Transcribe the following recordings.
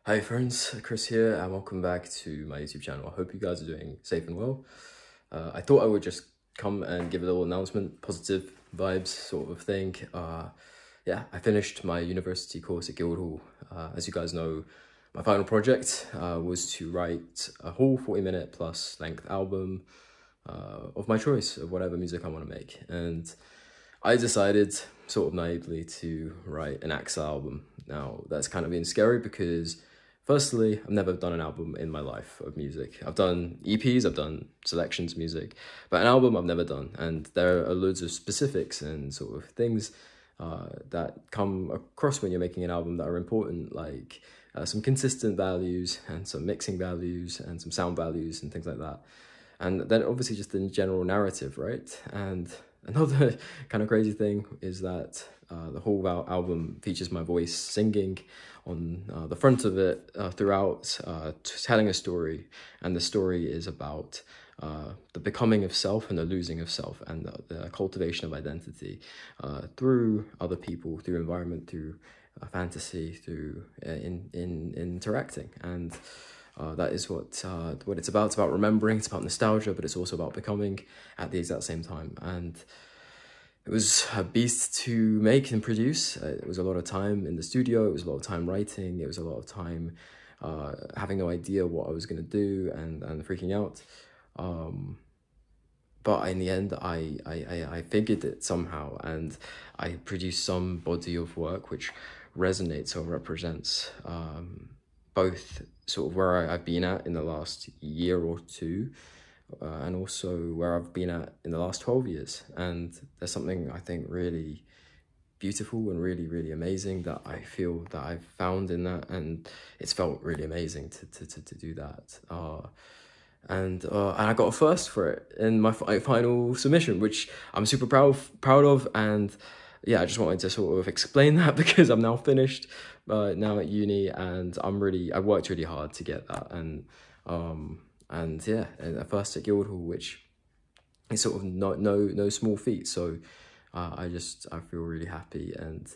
Hi friends, Chris here and welcome back to my YouTube channel. I hope you guys are doing safe and well. I thought I would just come and give a little announcement, positive vibes sort of thing. Yeah, I finished my university course at Guildhall. As you guys know, my final project was to write a whole 40-minute plus length album of my choice of whatever music I want to make. And I decided sort of naively to write an Axel album. Now that's kind of been scary because firstly, I've never done an album in my life of music. I've done EPs, I've done selections of music, but an album I've never done. And there are loads of specifics and sort of things that come across when you're making an album that are important, like some consistent values and some mixing values and some sound values and things like that. And then obviously just the general narrative, right? And another kind of crazy thing is that the whole album features my voice singing on the front of it throughout, telling a story. And the story is about the becoming of self and the losing of self and the cultivation of identity through other people, through environment, through fantasy, through in interacting. And that is what it's about. It's about remembering, it's about nostalgia, but it's also about becoming at the exact same time. And it was a beast to make and produce. It was a lot of time in the studio, it was a lot of time writing, it was a lot of time having no idea what I was going to do and freaking out. But in the end, I figured it somehow, and I produced some body of work which resonates or represents both sort of where I've been at in the last year or two, and also where I've been at in the last 12 years. And there's something I think really beautiful and really, really amazing that I feel that I've found in that, and it's felt really amazing to do that. And I got a first for it in my final submission, which I'm super proud of. And yeah, I just wanted to sort of explain that because I'm now finished now at uni, and I worked really hard to get that. And yeah, and first at Guildhall, which is sort of no small feat. So I feel really happy and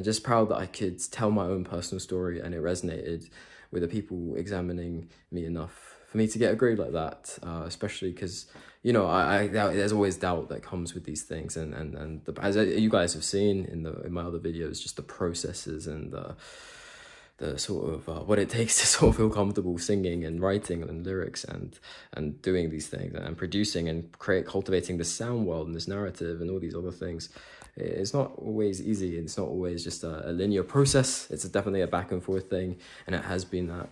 just proud that I could tell my own personal story, and it resonated with the people examining me enough for me to get a grade like that, especially because, you know, there's always doubt that comes with these things, and as you guys have seen in my other videos, just the processes and the sort of what it takes to sort of feel comfortable singing and writing and lyrics and doing these things and producing and cultivating this sound world and this narrative and all these other things. It's not always easy, and it's not always just a linear process. It's definitely a back and forth thing, and it has been that.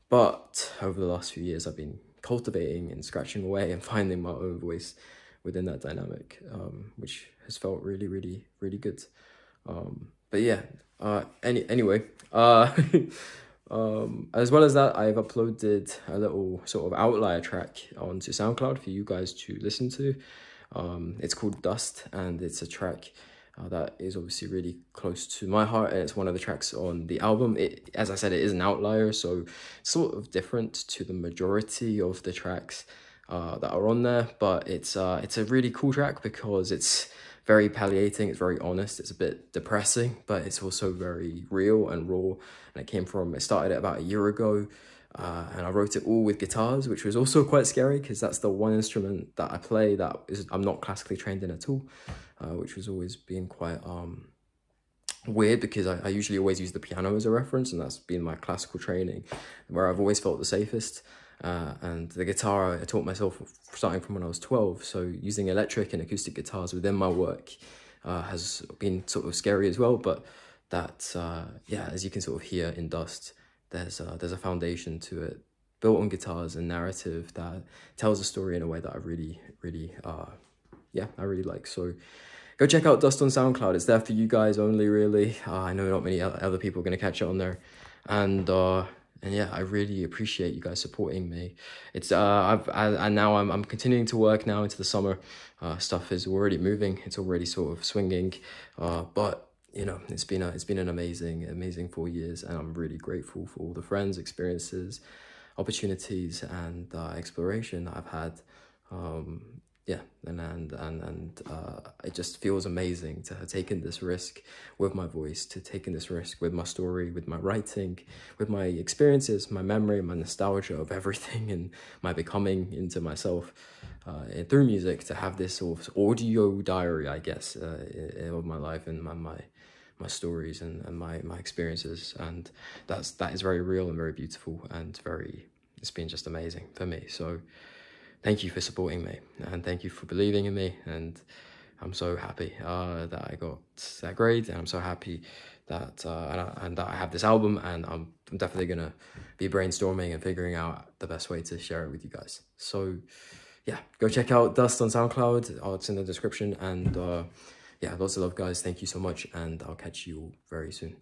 But over the last few years, I've been cultivating and scratching away and finding my own voice within that dynamic, which has felt really, really, really good. But yeah, anyway, as well as that, I've uploaded a little sort of outlier track onto SoundCloud for you guys to listen to. It's called Dust, and it's a track that is obviously really close to my heart, and it's one of the tracks on the album. As I said, it is an outlier, so it's sort of different to the majority of the tracks that are on there, but it's a really cool track because it's very palliating, it's very honest, it's a bit depressing, but it's also very real and raw. And it started about a year ago, and I wrote it all with guitars, which was also quite scary because that's the one instrument that I play I'm not classically trained in at all, which was always being quite weird because I usually always use the piano as a reference, and that's been my classical training, where I've always felt the safest. And the guitar I taught myself starting from when I was 12, so using electric and acoustic guitars within my work has been sort of scary as well. But that, yeah, as you can sort of hear in Dust, there's a foundation to it, built on guitars and narrative that tells a story in a way that I really, really, yeah, I really like. So go check out Dust on SoundCloud. It's there for you guys only, really. I know not many other people are going to catch it on there. And yeah, I really appreciate you guys supporting me. It's and now I'm continuing to work now into the summer. Stuff is already moving. It's already sort of swinging. But you know, it's been an amazing 4 years, and I'm really grateful for all the friends, experiences, opportunities, and exploration that I've had. yeah, and it just feels amazing to have taken this risk with my voice, to taking this risk with my story, with my writing, with my experiences, my memory, my nostalgia of everything, and my becoming into myself through music, to have this sort of audio diary, I guess, of my life and my stories and my experiences. And that is very real and very beautiful, and it's been just amazing for me. So thank you for supporting me, and thank you for believing in me. And I'm so happy that I got that grade, and I'm so happy that that I have this album, and I'm definitely gonna be brainstorming and figuring out the best way to share it with you guys. So yeah, go check out Dust on SoundCloud. It's in the description. And yeah, lots of love, guys. Thank you so much, and I'll catch you all very soon.